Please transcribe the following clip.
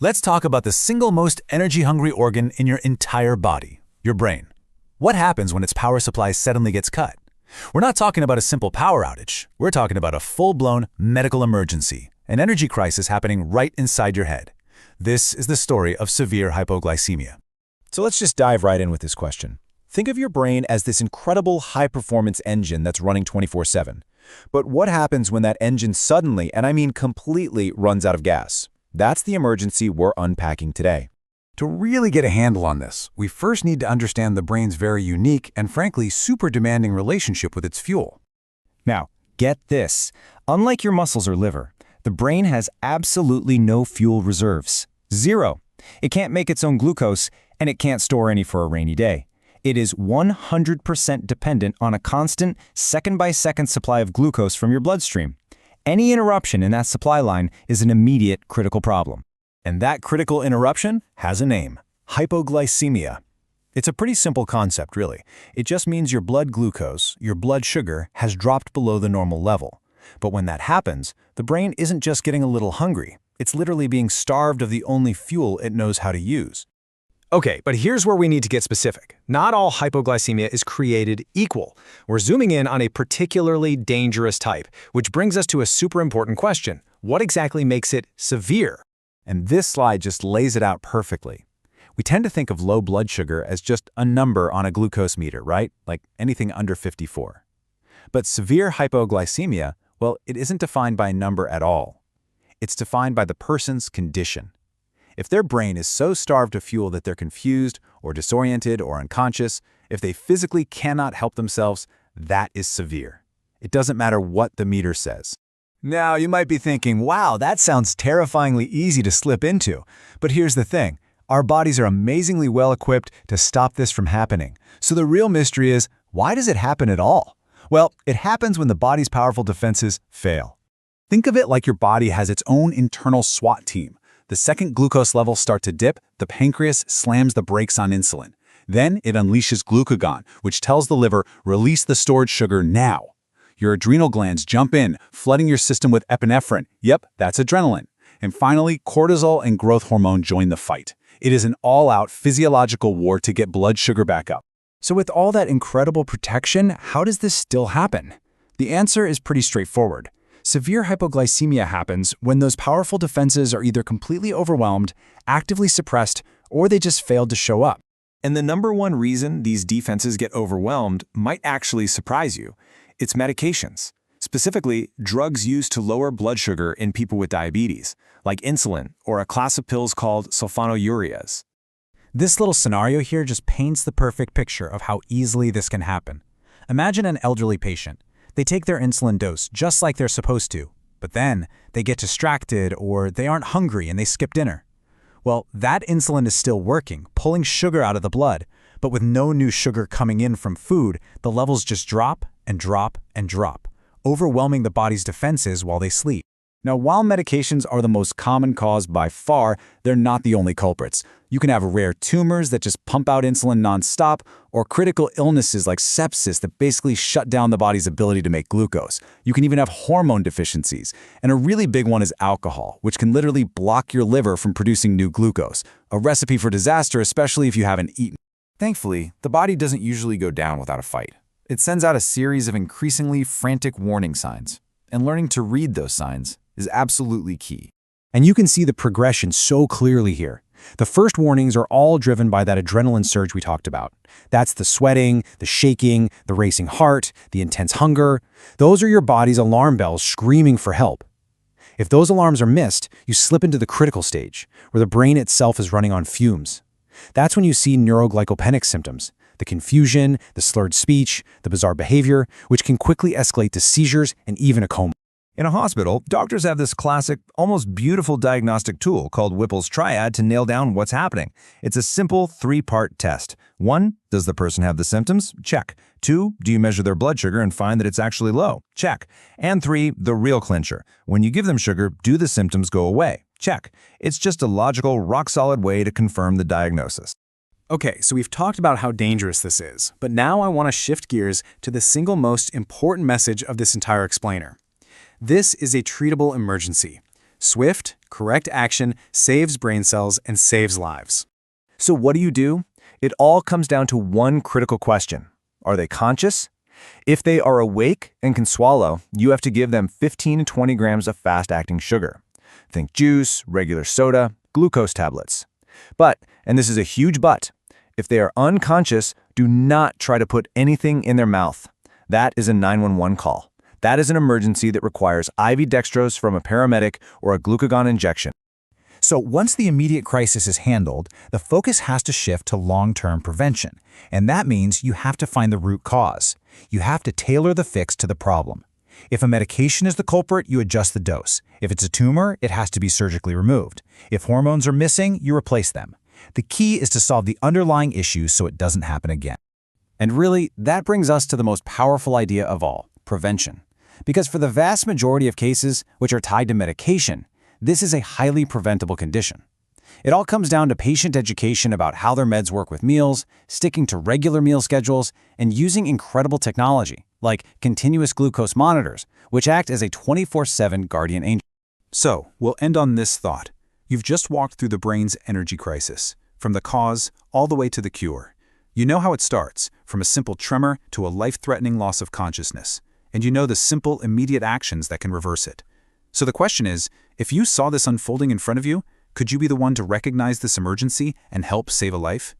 Let's talk about the single most energy-hungry organ in your entire body, your brain. What happens when its power supply suddenly gets cut? We're not talking about a simple power outage. We're talking about a full-blown medical emergency, an energy crisis happening right inside your head. This is the story of severe hypoglycemia. So let's just dive right in with this question. Think of your brain as this incredible high-performance engine that's running 24/7. But what happens when that engine suddenly, and I mean completely, runs out of gas? That's the emergency we're unpacking today. To really get a handle on this, we first need to understand the brain's very unique and frankly super demanding relationship with its fuel. Now, get this. Unlike your muscles or liver, the brain has absolutely no fuel reserves. Zero. It can't make its own glucose, and it can't store any for a rainy day. It is 100% dependent on a constant, second-by-second supply of glucose from your bloodstream. Any interruption in that supply line is an immediate critical problem. And that critical interruption has a name: hypoglycemia. It's a pretty simple concept, really. It just means your blood glucose, your blood sugar, has dropped below the normal level. But when that happens, the brain isn't just getting a little hungry. It's literally being starved of the only fuel it knows how to use. Okay, but here's where we need to get specific. Not all hypoglycemia is created equal. We're zooming in on a particularly dangerous type, which brings us to a super important question. What exactly makes it severe? And this slide just lays it out perfectly. We tend to think of low blood sugar as just a number on a glucose meter, right? Like anything under 54. But severe hypoglycemia, well, it isn't defined by a number at all. It's defined by the person's condition. If their brain is so starved of fuel that they're confused or disoriented or unconscious, if they physically cannot help themselves, that is severe. It doesn't matter what the meter says. Now, you might be thinking, wow, that sounds terrifyingly easy to slip into. But here's the thing. Our bodies are amazingly well equipped to stop this from happening. So the real mystery is, why does it happen at all? Well, it happens when the body's powerful defenses fail. Think of it like your body has its own internal SWAT team. The second glucose levels start to dip, the pancreas slams the brakes on insulin. Then it unleashes glucagon, which tells the liver, release the stored sugar now. Your adrenal glands jump in, flooding your system with epinephrine. Yep, that's adrenaline. And finally, cortisol and growth hormone join the fight. It is an all-out physiological war to get blood sugar back up. So with all that incredible protection, how does this still happen? The answer is pretty straightforward. Severe hypoglycemia happens when those powerful defenses are either completely overwhelmed, actively suppressed, or they just failed to show up. And the number one reason these defenses get overwhelmed might actually surprise you. It's medications, specifically drugs used to lower blood sugar in people with diabetes, like insulin or a class of pills called sulfonylureas. This little scenario here just paints the perfect picture of how easily this can happen. Imagine an elderly patient. They take their insulin dose just like they're supposed to, but then they get distracted or they aren't hungry and they skip dinner. Well, that insulin is still working, pulling sugar out of the blood, but with no new sugar coming in from food, the levels just drop and drop and drop, overwhelming the body's defenses while they sleep. Now, while medications are the most common cause by far, they're not the only culprits. You can have rare tumors that just pump out insulin nonstop, or critical illnesses like sepsis that basically shut down the body's ability to make glucose. You can even have hormone deficiencies. And a really big one is alcohol, which can literally block your liver from producing new glucose. A recipe for disaster, especially if you haven't eaten. Thankfully, the body doesn't usually go down without a fight. It sends out a series of increasingly frantic warning signs, and learning to read those signs is absolutely key. And you can see the progression so clearly here. The first warnings are all driven by that adrenaline surge we talked about. That's the sweating, the shaking, the racing heart, the intense hunger. Those are your body's alarm bells screaming for help. If those alarms are missed, you slip into the critical stage, where the brain itself is running on fumes. That's when you see neuroglycopenic symptoms, the confusion, the slurred speech, the bizarre behavior, which can quickly escalate to seizures and even a coma. In a hospital, doctors have this classic, almost beautiful diagnostic tool called Whipple's Triad to nail down what's happening. It's a simple three-part test. 1, does the person have the symptoms? Check. 2, do you measure their blood sugar and find that it's actually low? Check. And 3, the real clincher. When you give them sugar, do the symptoms go away? Check. It's just a logical, rock-solid way to confirm the diagnosis. Okay, so we've talked about how dangerous this is, but now I want to shift gears to the single most important message of this entire explainer. This is a treatable emergency. Swift, correct action saves brain cells and saves lives. So what do? It all comes down to one critical question. Are they conscious? If they are awake and can swallow, you have to give them 15 to 20 grams of fast-acting sugar. Think juice, regular soda, glucose tablets. But, and this is a huge but, if they are unconscious, do not try to put anything in their mouth. That is a 911 call. That is an emergency that requires IV dextrose from a paramedic or a glucagon injection. So once the immediate crisis is handled, the focus has to shift to long-term prevention. And that means you have to find the root cause. You have to tailor the fix to the problem. If a medication is the culprit, you adjust the dose. If it's a tumor, it has to be surgically removed. If hormones are missing, you replace them. The key is to solve the underlying issues so it doesn't happen again. And really, that brings us to the most powerful idea of all, prevention. Because for the vast majority of cases, which are tied to medication, this is a highly preventable condition. It all comes down to patient education about how their meds work with meals, sticking to regular meal schedules, and using incredible technology, like continuous glucose monitors, which act as a 24/7 guardian angel. So, we'll end on this thought. You've just walked through the brain's energy crisis, from the cause all the way to the cure. You know how it starts, from a simple tremor to a life-threatening loss of consciousness. And you know the simple, immediate actions that can reverse it. So the question is, if you saw this unfolding in front of you, could you be the one to recognize this emergency and help save a life?